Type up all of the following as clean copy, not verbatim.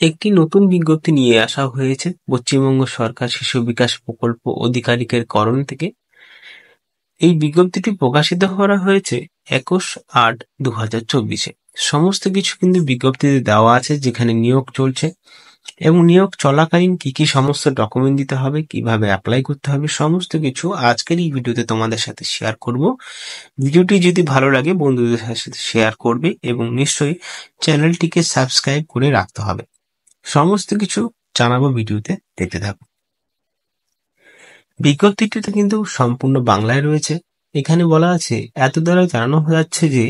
একটি নতুন বিজ্ঞপ্তি নিয়ে আসা হয়েছে পশ্চিমবঙ্গ সরকার শিশু বিকাশ প্রকল্প আধিকারিকের করণ থেকে। এই বিজ্ঞপ্তিটি প্রকাশিত করা হয়েছে 21/8/2024-এ। সমস্ত কিছু কিন্তু বিজ্ঞপ্তিতে দেওয়া আছে, যেখানে নিয়োগ চলছে এবং নিয়োগ চলাকালীন কি কি সমস্ত ডকুমেন্ট দিতে হবে, কিভাবে অ্যাপ্লাই করতে হবে, সমস্ত কিছু আজকের এই ভিডিওতে তোমাদের সাথে শেয়ার করব। ভিডিওটি যদি ভালো লাগে বন্ধুদের সাথে শেয়ার করবে এবং নিশ্চয়ই চ্যানেলটিকে সাবস্ক্রাইব করে রাখতে হবে। সমস্ত কিছু জানাবো, ভিডিওতে দেখতে থাকো। বিজ্ঞপ্তিটিতে কিন্তু সম্পূর্ণ বাংলায় রয়েছে। এখানে বলা আছে, এত দ্বারা জানানো যাচ্ছে যে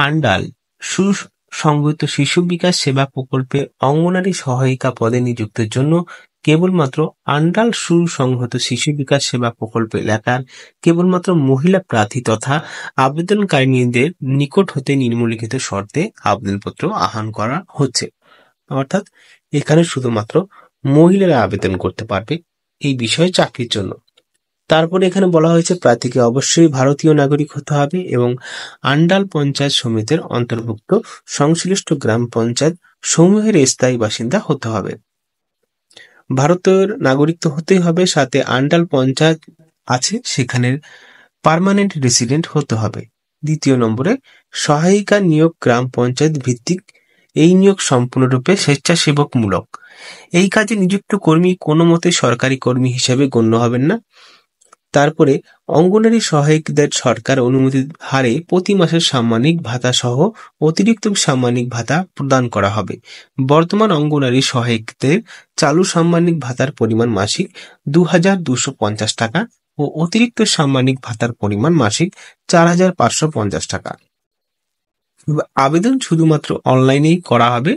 আন্ডাল সুসংহত শিশু বিকাশ সেবা প্রকল্পে অঙ্গনারী সহায়িকা পদে নিযুক্তের জন্য কেবলমাত্র আন্ডাল সুসংহত শিশু বিকাশ সেবা প্রকল্প এলাকার কেবলমাত্র মহিলা প্রার্থী তথা আবেদনকারীদের নিকট হতে নিম্নলিখিত শর্তে আবেদনপত্র আহ্বান করা হচ্ছে। অর্থাৎ এখানে শুধুমাত্র মহিলারা আবেদন করতে পারবে এই বিষয়ে চাকরির জন্য। তারপরে এখানে বলা হয়েছে প্রার্থীকে অবশ্যই ভারতীয় নাগরিক হতে হবে এবং আন্ডাল পঞ্চায়েত সমিতির অন্তর্ভুক্ত সংশ্লিষ্ট গ্রাম পঞ্চায়েত সমূহের স্থায়ী বাসিন্দা হতে হবে। ভারতের নাগরিক তো হতেই হবে, সাথে আন্ডাল পঞ্চায়েত আছে সেখানের পার্মানেন্ট রেসিডেন্ট হতে হবে। দ্বিতীয় নম্বরে সহায়িকা নিয়োগ গ্রাম পঞ্চায়েত ভিত্তিক। এই নিয়োগ সম্পূর্ণরূপে স্বেচ্ছাসেবকমূলক। এই কাজে নিযুক্ত কর্মী কোনো মতে সরকারি কর্মী হিসেবে গণ্য হবেন না। তারপরে অঙ্গনারী সহায়িকদের সরকার অনুমোদিত হারে প্রতি মাসের সাম্মানিক ভাতা সহ অতিরিক্ত সাম্মানিক ভাতা প্রদান করা হবে। বর্তমান অঙ্গনারী সহায়িকদের চালু সাম্মানিক ভাতার পরিমাণ মাসিক 2,250 টাকা ও অতিরিক্ত সাম্মানিক ভাতার পরিমাণ মাসিক 4,550 টাকা। আবেদন শুধুমাত্র অনলাইনেই করা হবে।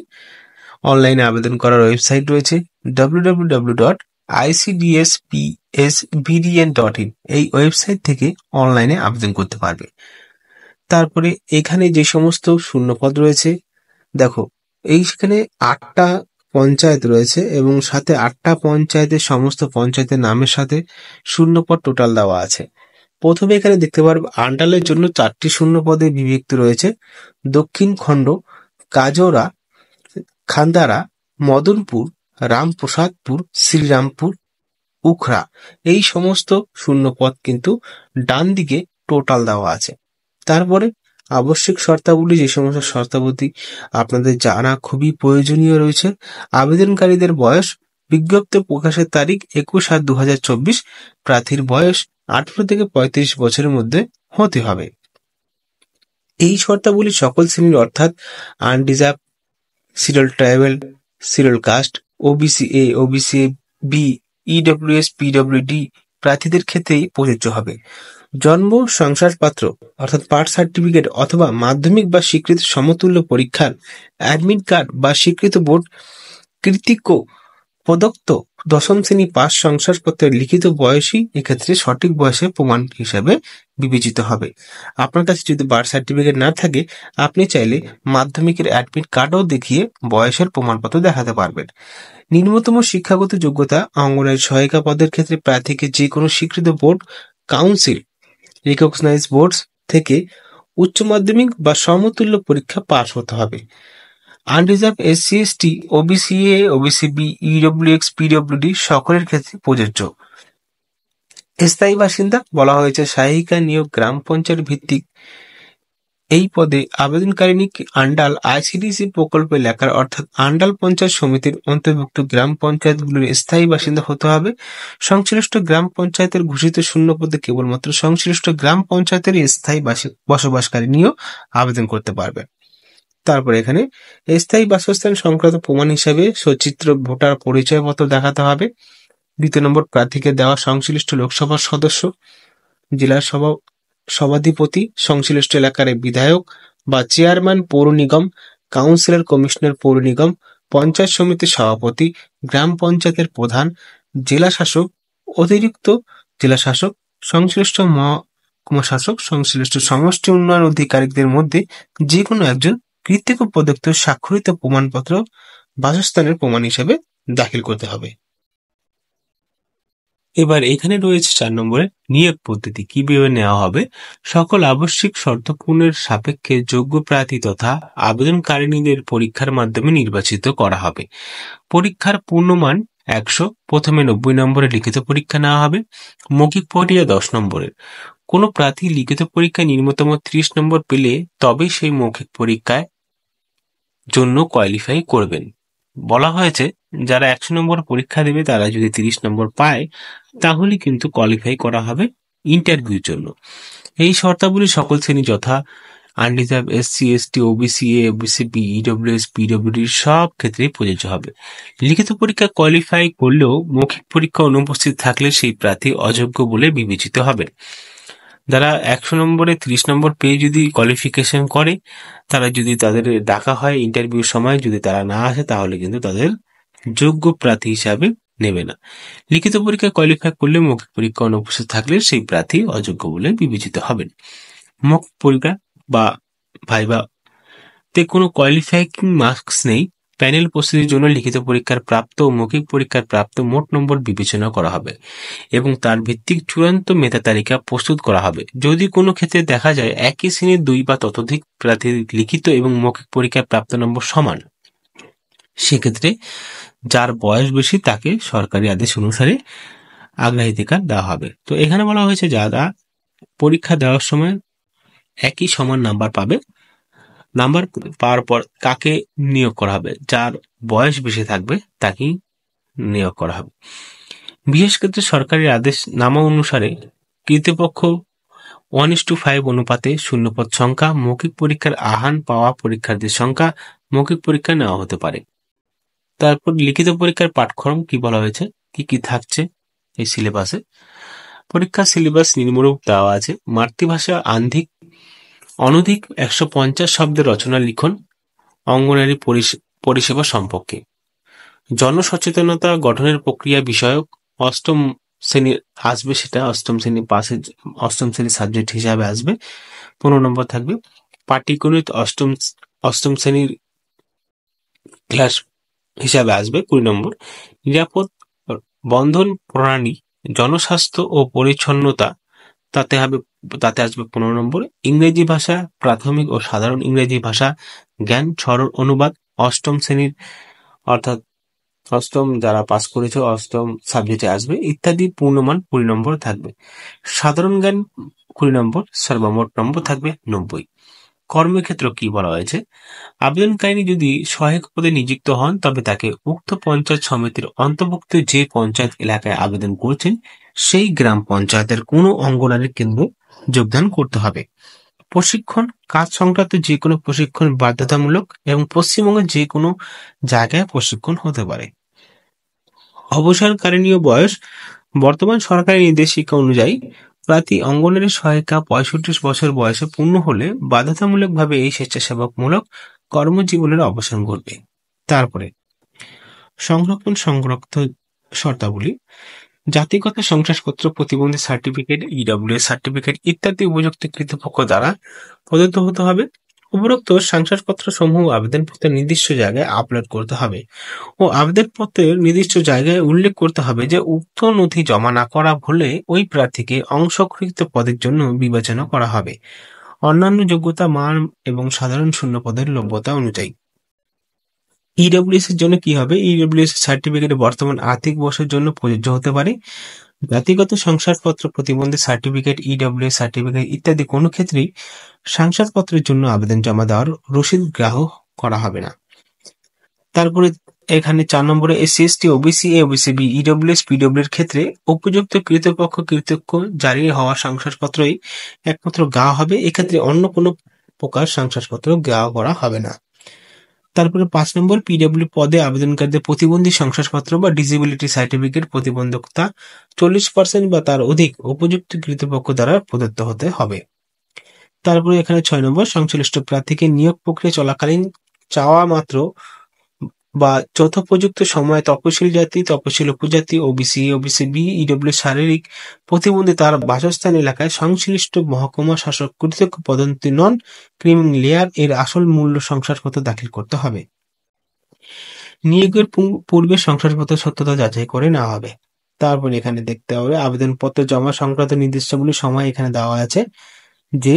অনলাইনে আবেদন করার ওয়েবসাইট রয়েছে www.icdspsbdn.in। এই ওয়েবসাইট থেকে অনলাইনে আবেদন করতে পারবে। তারপরে এখানে যে সমস্ত শূন্যপদ রয়েছে, দেখো এইখানে 8টা পঞ্চায়েত রয়েছে এবং সাথে 8টা পঞ্চায়েতের সমস্ত পঞ্চায়েতের নামের সাথে শূন্যপদ টোটাল দেওয়া আছে। প্রথমে এখানে দেখতে পারবে আন্ডালের জন্য 4টি শূন্যপদে বিভক্ত রয়েছে। দক্ষিণ খণ্ড, কাজরা, খান্দারা, মদনপুর, রামপ্রসাদপুর, শ্রীরামপুর, উখরা, এই সমস্ত শূন্যপদ কিন্তু ডান দিকে টোটাল দেওয়া আছে। তারপরে আবশ্যিক শর্তাবলী, যে সমস্ত শর্তাবলী আপনাদের জানা খুবই প্রয়োজনীয় রয়েছে। আবেদনকারীদের বয়স, বিজ্ঞপ্তি প্রকাশের তারিখ 21/8/2024। প্রার্থীর বয়স 18 থেকে 35 বছরের মধ্যে হতে হবে। এই শর্তাবলী সকল শ্রেণীর অর্থাৎ unreserved, scheduled tribal, scheduled caste, OBC A, OBC B, EWS, PWD প্রার্থীদের ক্ষেত্রেই প্রযোজ্য হবে। জন্ম শংসাপত্র অর্থাৎ বার্থ সার্টিফিকেট অথবা মাধ্যমিক বা স্বীকৃত সমতুল্য পরীক্ষার অ্যাডমিট কার্ড বা স্বীকৃত বোর্ড কর্তৃক প্রদত্ত 10ম শ্রেণী পাস শংসাপত্রের লিখিত বয়সই এক্ষেত্রে সঠিক বয়সের প্রমাণ হিসেবে বিবেচিত হবে। আপনার কাছে যদি বার্থ সার্টিফিকেট না থাকে, আপনি চাইলে মাধ্যমিকের অ্যাডমিট কার্ডও দেখিয়ে বয়সের প্রমাণপত্র দেখাতে পারবেন। নিম্নতম শিক্ষাগত যোগ্যতা, অঙ্গনারী সহায়িকা পদের ক্ষেত্রে প্রার্থীকে যে কোনো স্বীকৃত বোর্ড, কাউন্সিল রিকগনাইজড বোর্ডস থেকে উচ্চ মাধ্যমিক বা সমতুল্য পরীক্ষা পাস হতে হবে। Unreserved SC ST, OBC A, OBC B, EWS, PWD সকলের ক্ষেত্রে প্রযোজ্য। স্থায়ী বাসিন্দা বলা হয়েছে সহায়িকা নিয়োগ গ্রাম পঞ্চায়েত ভিত্তিক। এই পদে আবেদনকারী আন্ডাল আইসিডিসি প্রকল্প এলাকার অর্থাৎ আন্ডাল পঞ্চায়েত সমিতির অন্তর্ভুক্ত গ্রাম পঞ্চায়েতগুলির স্থায়ী বাসিন্দা হতে হবে। সংশ্লিষ্ট গ্রাম পঞ্চায়েতের ঘোষিত শূন্য পদে কেবলমাত্র সংশ্লিষ্ট গ্রাম পঞ্চায়েতের স্থায়ী বসবাসকারী নিয়েও আবেদন করতে পারবে। তারপর এখানে স্থায়ী বাসস্থান সংক্রান্ত প্রমাণ হিসেবে সচিত্র ভোটার পরিচয়পত্র দেখাতে হবে। দ্বিতীয় নম্বর, প্রার্থীকে দেওয়া সংশ্লিষ্ট লোকসভার সদস্য, জেলা সভাধিপতি, সংশ্লিষ্ট এলাকার বিধায়ক বা চেয়ারম্যান পৌর নিগম, কাউন্সিলর, কমিশনার পৌর নিগম, পঞ্চায়েত সমিতির সভাপতি, গ্রাম পঞ্চায়েতের প্রধান, জেলা শাসক, অতিরিক্ত জেলা শাসক, সংশ্লিষ্ট মহকুমা শাসক, সংশ্লিষ্ট সমষ্টি উন্নয়ন আধিকারিকদের মধ্যে যে কোনো একজন কর্তৃক প্রদত্ত স্বাক্ষরিত প্রমাণপত্র বাসস্থানের প্রমাণ হিসেবে দাখিল করতে হবে। এবার এখানে রয়েছে 4 নম্বরে নিয়োগ পদ্ধতি কিভাবে নেওয়া হবে। সকল আবশ্যিক শর্ত পূরণের সাপেক্ষে যোগ্য প্রার্থী তথা আবেদনকারিণীদের পরীক্ষার মাধ্যমে নির্বাচিত করা হবে। পরীক্ষার পূর্ণমান 100। প্রথমে 90 নম্বরের লিখিত পরীক্ষা নেওয়া হবে। মৌখিক পরীক্ষা 10 নম্বরের। কোনো প্রার্থী লিখিত পরীক্ষায় ন্যূনতম 30 নম্বর পেলে তবেই সেই মৌখিক পরীক্ষায় জন্য কোয়ালিফাই করবেন। বলা হয়েছে যারা 100 নম্বর পরীক্ষা দেবে তারা যদি 30 নম্বর পায় তাহলে কিন্তু কোয়ালিফাই করা হবে ইন্টারভিউর জন্য। এই শর্তাবলী সকল শ্রেণী যথা unreserved, SC, ST, OBC A, OBC B, EWS, PWD সব ক্ষেত্রেই প্রযোজ্য হবে। লিখিত পরীক্ষা কোয়ালিফাই করলেও মৌখিক পরীক্ষা অনুপস্থিত থাকলে সেই প্রার্থী অযোগ্য বলে বিবেচিত হবে। যারা 100 নম্বরে 30 নম্বর পেয়ে যদি কোয়ালিফিকেশন করে, তারা যদি তাদের ডাকা হয় ইন্টারভিউর সময়, যদি তারা না আসে তাহলে কিন্তু তাদের যোগ্য প্রার্থী হিসাবে নেবে না। লিখিত পরীক্ষায় কোয়ালিফাই করলে মৌখিক পরীক্ষা অনুপস্থিত থাকলে সেই প্রার্থী অযোগ্য বলে বিবেচিত হবেন। মৌখিক পরীক্ষা বা ভাইভাতে কোনো কোয়ালিফাইং মার্কস নেই। প্যানেল প্রস্তুতির জন্য লিখিত পরীক্ষার প্রাপ্ত ও মৌখিক পরীক্ষার প্রাপ্ত মোট নম্বর বিবেচনা করা হবে এবং তার ভিত্তিক চূড়ান্ত মেধা তালিকা প্রস্তুত করা হবে। যদি কোনো ক্ষেত্রে দেখা যায় একই শ্রেণীর 2 বা ততোধিক প্রার্থীর লিখিত এবং মৌখিক পরীক্ষায় প্রাপ্ত নম্বর সমান, সেক্ষেত্রে যার বয়স বেশি তাকে সরকারি আদেশ অনুসারে অগ্রাধিকার দেওয়া হবে। তো এখানে বলা হয়েছে যারা পরীক্ষা দেওয়ার সময় একই সমান নাম্বার পাবে, নাম্বার পাওয়ার পর কাকে নিয়োগ করা হবে, যার বয়স বেশি থাকবে তাকেই নিয়োগ করা হবে। বিশেষ ক্ষেত্রে সরকারি আদেশ নামা অনুসারে কৃতপক্ষ 1:5 অনুপাতে শূন্যপদ সংখ্যা, মৌখিক পরীক্ষার আহ্বান পাওয়া পরীক্ষার্থীর সংখ্যা মৌখিক পরীক্ষা নেওয়া হতে পারে। তারপর লিখিত পরীক্ষার পাঠ্যক্রম কি বলা হয়েছে, কি কি থাকছে এই সিলেবাসে। পরীক্ষার সিলেবাস নিম্নরূপ দেওয়া আছে। মাতৃভাষা অনধিক 150 শব্দের রচনা লিখন অঙ্গনারী পরিষেবা সম্পর্কে। জনসচেতনতা গঠনের প্রক্রিয়া বিষয়ক 8ম শ্রেণীর আসবে, সেটা 8ম শ্রেণী পাশে 8ম শ্রেণীর সাবজেক্ট হিসাবে আসবে, 15 নম্বর থাকবে। পাটিগণিত 8ম শ্রেণীর ক্লাস হিসাবে আসবে 20 নম্বর। নিরাপদ বন্ধন প্রণালী, জনস্বাস্থ্য ও পরিচ্ছন্নতা তাতে আসবে 15 নম্বর। ইংরেজি ভাষা, প্রাথমিক ও সাধারণ ইংরেজি ভাষা জ্ঞান, সরল অনুবাদ 8ম শ্রেণীর অর্থাৎ 8ম যারা পাস করেছে 8ম সাবজেক্টে আসবে ইত্যাদি। পূর্ণমান 20 নম্বর থাকবে। সাধারণ জ্ঞান 20 নম্বর, সর্বমোট নম্বর থাকবে 90। কর্মক্ষেত্র কি বলা হয়েছে, আবেদনকারী যদি সহায়ক পদে নিযুক্ত হন তবে তাকে উক্ত পঞ্চায়েত সমিতির অন্তর্ভুক্ত যে পঞ্চায়েত এলাকায় আবেদন করছেন সেই গ্রাম পঞ্চায়েতের কোনো অঙ্গনারী কেন্দ্রে যোগদান করতে হবে। প্রশিক্ষণ, কাজ সংক্রান্ত যে কোনো প্রশিক্ষণ বাধ্যতামূলক এবং পশ্চিমবঙ্গের যে কোনো জায়গায় প্রশিক্ষণ হতে পারে। অবসরকালীন বয়স, বর্তমান সরকারি নির্দেশিকা অনুযায়ী প্রার্থী অঙ্গনারী সহায়িকা 65 বছর বয়সে পূর্ণ হলে বাধ্যতামূলকভাবে এই স্বেচ্ছাসেবকমূলক কর্মজীবনের অবসান ঘটবে। তারপরে সংরক্ষিত শর্তাবলী, জাতিগত শংসাপত্র, প্রতিবন্ধী সার্টিফিকেট, ইডব্লিউএস সার্টিফিকেট ইত্যাদি উপযুক্ত কর্তৃপক্ষ দ্বারা প্রদত্ত হতে হবে। উপরোক্ত শংসাপত্র সমূহ আবেদনপত্রের নির্দিষ্ট জায়গায় আপলোড করতে হবে ও আবেদনপত্রের নির্দিষ্ট জায়গায় উল্লেখ করতে হবে যে উক্ত নথি জমা না করা হলে ওই প্রার্থীকে অংশগ্রহীত পদের জন্য বিবেচনা করা হবে অন্যান্য যোগ্যতা, মান এবং সাধারণ শূন্য পদের লভ্যতা অনুযায়ী। ইডব্লিউএস এর জন্য কি হবে, ইডব্লিউএস সার্টিফিকেট বর্তমান আর্থিক বর্ষের জন্য প্রযোজ্য হতে পারে। জাতিগত শংসাপত্র, প্রতিবন্ধী সার্টিফিকেট, ইডব্লিউএস সার্টিফিকেট ইত্যাদি কোনো ক্ষেত্রেই শংসাপত্রের জন্য আবেদন জমা দেওয়ার রসিদ গ্রাহ্য করা হবে না। তারপরে এখানে 4 নম্বরে SC, ST, OBC A, OBC B, EWS, পিডব্লিউর ক্ষেত্রে উপযুক্ত কর্তৃপক্ষ জারি হওয়া শংসাপত্রই একমাত্র গাওয়া হবে। এক্ষেত্রে অন্য কোনো প্রকার শংসাপত্র গাওয়া করা হবে না। তারপরে 5 নম্বর পিডব্লিউ পদে আবেদনকারীদের প্রতিবন্ধী শংসাপত্র বা ডিসেবিলিটি সার্টিফিকেট প্রতিবন্ধকতা 40% বা তার অধিক উপযুক্ত কর্তৃপক্ষ দ্বারা প্রদত্ত হতে হবে। তারপরে এখানে 6 নম্বর সংশ্লিষ্ট প্রার্থীকে নিয়োগ প্রক্রিয়া চলাকালীন চাওয়া মাত্র বা যথোপযুক্ত সময়ে তপশিলি জাতি, তপশিলি উপজাতি, ওবিসি, ওবিসি বি, ইডব্লিউ শারীরিক প্রতিবন্ধী তার বাসস্থান এলাকায় সংশ্লিষ্ট মহকুমা শাসক কর্তৃক পদোন্নতি নন ক্রিমিং লেয়ার এর আসল মূল্য শংসাপত্র দাখিল করতে হবে। নিয়োগের পূর্বে শংসাপত্র সত্যতা যাচাই করে নেওয়া হবে। তারপরে এখানে দেখতে হবে আবেদনপত্র জমা সংক্রান্ত নির্দিষ্টগুলি সময় এখানে দেওয়া আছে যে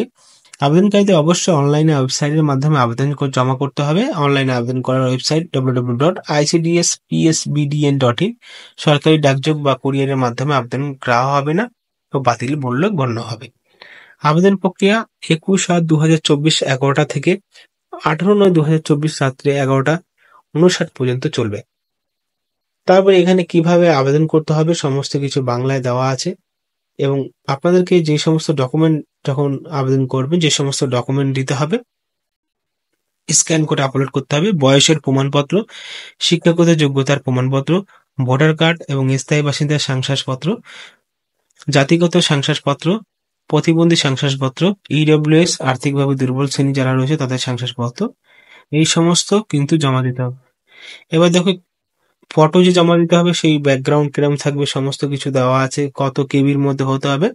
আবেদনকারীদের অবশ্যই অনলাইনে ওয়েবসাইটের মাধ্যমে আবেদন জমা করতে হবে। অনলাইনে আবেদন করার ওয়েবসাইট www.icdspsbdn.in। সরকারি ডাকযোগ বা কুরিয়ারের মাধ্যমে আবেদন গ্রাহ্য হবে না ও বাতিল বললে গণ্য হবে। আবেদন প্রক্রিয়া 21/7/2024 11টা থেকে 18/9/2024 রাত্রে 11টা 59 পর্যন্ত চলবে। তারপরে এখানে কিভাবে আবেদন করতে হবে সমস্ত কিছু বাংলায় দেওয়া আছে এবং আপনাদেরকে যে সমস্ত ডকুমেন্ট যখন আবেদন করবেন যে সমস্ত ডকুমেন্ট দিতে হবে স্ক্যান করে আপলোড করতে হবে। বয়সের প্রমাণপত্র, শিক্ষাগত যোগ্যতার প্রমাণপত্র, ভোটার কার্ড এবং স্থায়ী বাসিন্দার শংসাপত্র, জাতিগত শংসাপত্র, প্রতিবন্ধী শংসাপত্র, ইডব্লিউএস আর্থিকভাবে দুর্বল শ্রেণী যারা রয়েছে তাদের শংসাপত্র, এই সমস্ত কিন্তু জমা দিতে হবে। এবার দেখো ফটো যে জমা দিতে হবে সেই ব্যাকগ্রাউন্ড কিরম থাকবে সমস্ত কিছু দেওয়া আছে, কত কেবির মধ্যে হতে হবে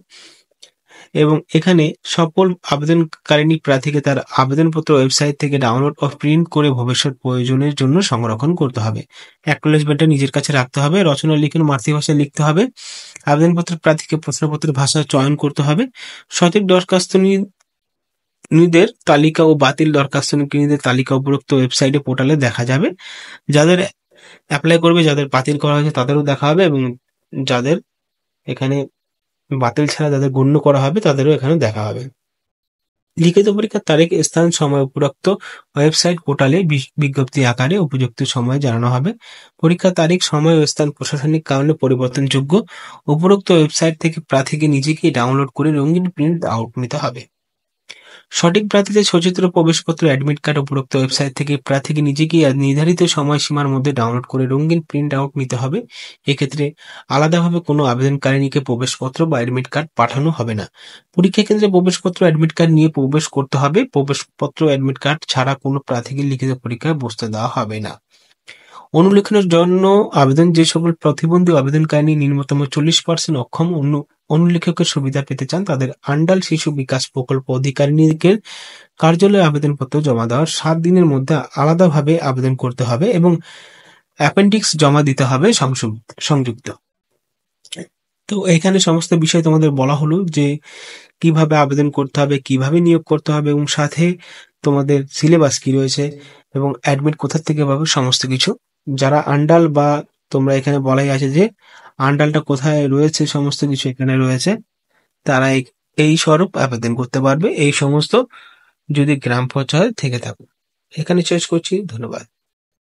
এবং এখানে সকল আবেদনকারিণী প্রার্থীকে তার আবেদনপত্র ওয়েবসাইট থেকে ডাউনলোড ও প্রিন্ট করে ভবিষ্যৎ প্রয়োজনের জন্য সংরক্ষণ করতে হবে। অ্যাকনোলেজমেন্টটা নিজের কাছে রাখতে হবে। রচনা লিখন মাতৃভাষায় লিখতে হবে। আবেদনপত্রের প্রার্থীকে প্রশ্নপত্রের ভাষা চয়ন করতে হবে। সঠিক দরখাস্তকারীদের তালিকা ও বাতিল দরখাস্তকারীদের তালিকা উপরোক্ত ওয়েবসাইটে পোর্টালে দেখা যাবে। যাদের অ্যাপ্লাই করবে, যাদের বাতিল করা হয়েছে তাদেরও দেখা হবে এবং যাদের এখানে বাতিল ছাড়া যাদের গণ্য করা হবে তাদেরও এখানে দেখা হবে। লিখিত পরীক্ষার তারিখ, স্থান, সময় উপরোক্ত ওয়েবসাইট পোর্টালে বিজ্ঞপ্তি আকারে উপযুক্ত সময়ে জানানো হবে। পরীক্ষার তারিখ, সময় ও স্থান প্রশাসনিক কারণে পরিবর্তনযোগ্য। উপরোক্ত ওয়েবসাইট থেকে প্রার্থীকে নিজেকেই ডাউনলোড করে রঙিন প্রিন্ট আউট নিতে হবে। সঠিক প্রার্থীদের সচিত্র প্রবেশপত্র, অ্যাডমিট কার্ড উপরোক্ত ওয়েবসাইট থেকে প্রার্থীকে নিজেকেই নির্ধারিত সময়সীমার মধ্যে ডাউনলোড করে রঙিন প্রিন্ট আউট নিতে হবে। এক্ষেত্রে আলাদাভাবে কোনো আবেদনকারিণীকে প্রবেশপত্র বা অ্যাডমিট কার্ড পাঠানো হবে না। পরীক্ষা কেন্দ্রে প্রবেশপত্র, অ্যাডমিট কার্ড নিয়ে প্রবেশ করতে হবে। প্রবেশপত্র, অ্যাডমিট কার্ড ছাড়া কোনো প্রার্থীকে লিখিত পরীক্ষায় বসতে দেওয়া হবে না। অনুলিখনের জন্য আবেদন, যে সকল প্রতিবন্ধী আবেদনকারী ন্যূনতম 40% অক্ষম অনুলেখকের সুবিধা পেতে চান তাদের আন্ডাল শিশু বিকাশ প্রকল্প অধিকারিণীদের কার্যালয়ে আবেদনপত্র জমা দেওয়ার 7 দিনের মধ্যে আলাদাভাবে আবেদন করতে হবে এবং অ্যাপেন্ডিক্স জমা দিতে হবে সংযুক্ত। তো এখানে সমস্ত বিষয় তোমাদের বলা হলো যে কিভাবে আবেদন করতে হবে, কিভাবে নিয়োগ করতে হবে এবং সাথে তোমাদের সিলেবাস কি রয়েছে এবং অ্যাডমিট কোথা থেকে পাবে সমস্ত কিছু। যারা আন্ডাল বা তোমরা এখানে বলাই আছে যে আন্ডালটা কোথায় রয়েছে সমস্ত কিছু এখানে রয়েছে, তারা এই স্বরূপ আবেদন করতে পারবে এই সমস্ত যদি গ্রাম পঞ্চায়েত থেকে থাকো। এখানে শেষ করছি, ধন্যবাদ।